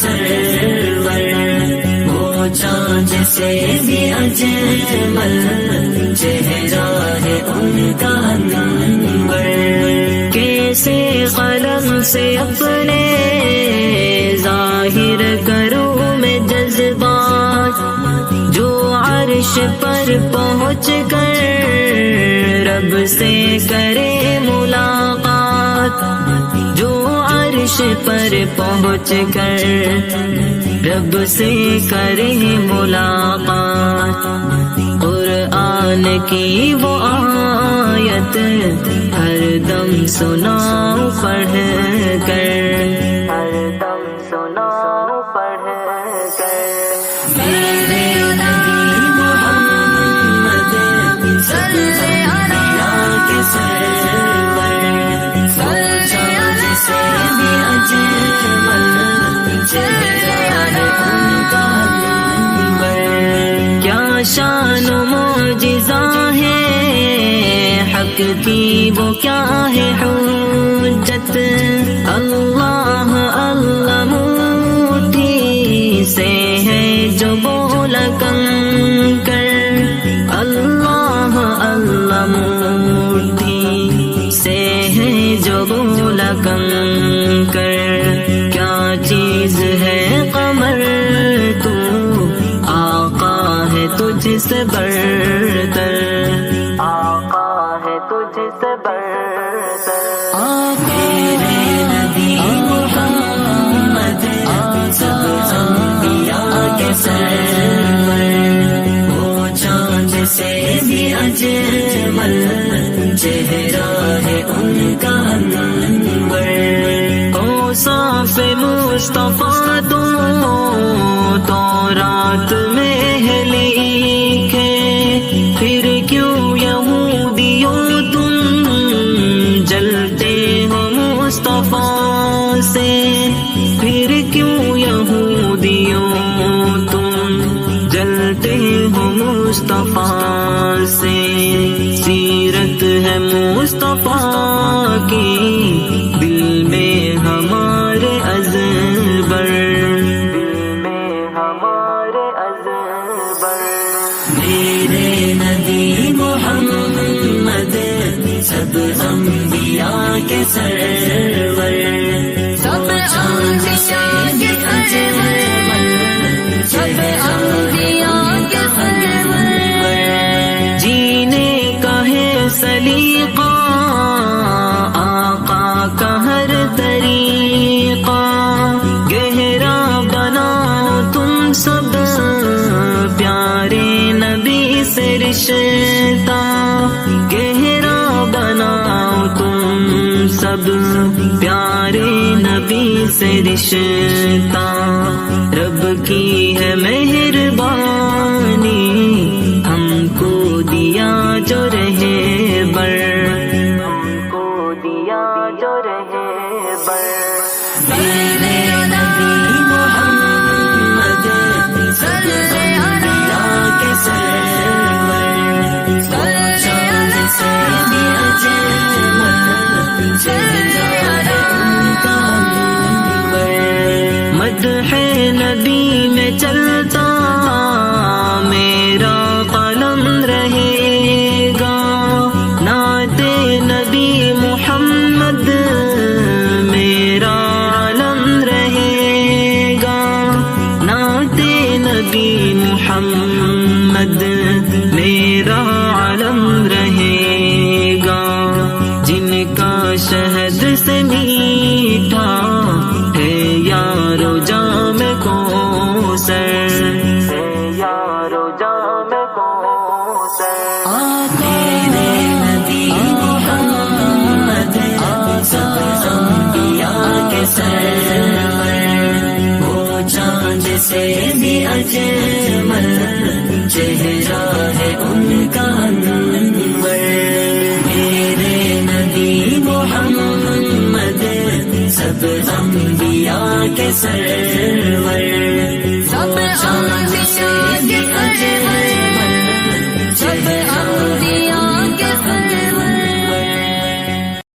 سرور، وہ چاند سے بھی اجمل چہرہ ہے ان کا انور، کیسے قلم سے اپنے ظاہر کروں میں جذبات، جو عرش پر پہنچ کر رب سے کرے ملاقات، جو عرش پر پہنچ کر رب سے کرے ملاقات، قرآن کی وہ آیت ہر دم سناؤ پڑھ کر، ہر دم سناؤ پڑھ کر، میرے نبی محمد صلی اللہ کے سرور، چاند سے بھی اجمل چہرہ ہے ان کا انور، کیا شان و معجزہ ہے حق کی، وہ کیا ہے حجت، اللہ اللہ موٹھی سے ہے جو بولا کنکر، اللہ اللہ موٹھی سے ہے جو بولا کنکر، کیا چیز ہے قمر تو آقا ہے تجھ سے برتر، آقا ہے تجھ سے برتر، میرے نبی محمد سب انبیاء کے سرور، وہ چاند سے بھی اجمل چہرہ ہے ان کا انور، اوصاف مصطفیٰ تو رات میں ہے لکھے، پھر کیوں یہودیوں تم جلتے ہو مصطفیٰ سے، پھر کیوں یہودیوں تم جلتے ہو مصطفیٰ سے، سیرت ہے مصطفیٰ کی دل میں ہمارے ازبر، دل میں ہمارے ازبر، میرے نبی محمد سب انبیاء کے سرور، سب انبیاء کے اجمل انبیاء کے سرور، جینے کا ہے سلیقہ آقا کا ہر طریقہ، گہرا بناؤ تم سب پیارے نبی سے رشتہ، گہرا بناؤ تم سب پیارے نبی سے رشتہ، رب کی ہے مہربانی ہم کو دیا جو رہے بر، ہم کو دیا جو رہے بر، میرے نبی محمد صلی اللہ کے سرور، چاند سے بھی اجمل چہرہ ہے ان کا انور، مدح نبی میں چلتا میرا قلم رہے گا، نعت نبی محمد میرا علم رہے گا، نعت نبی محمد میرا علم رہے گا، جن کا شہد سے میٹھا ہے یارو جام کوثر، یارو جام کوثر، میرے نبی محمد سب انبیاء کے سرور، وہ چاند سے بھی اجمل چہرہ ہے ان کا انور، میرے نبی محمد سب انبیاء کے سرور،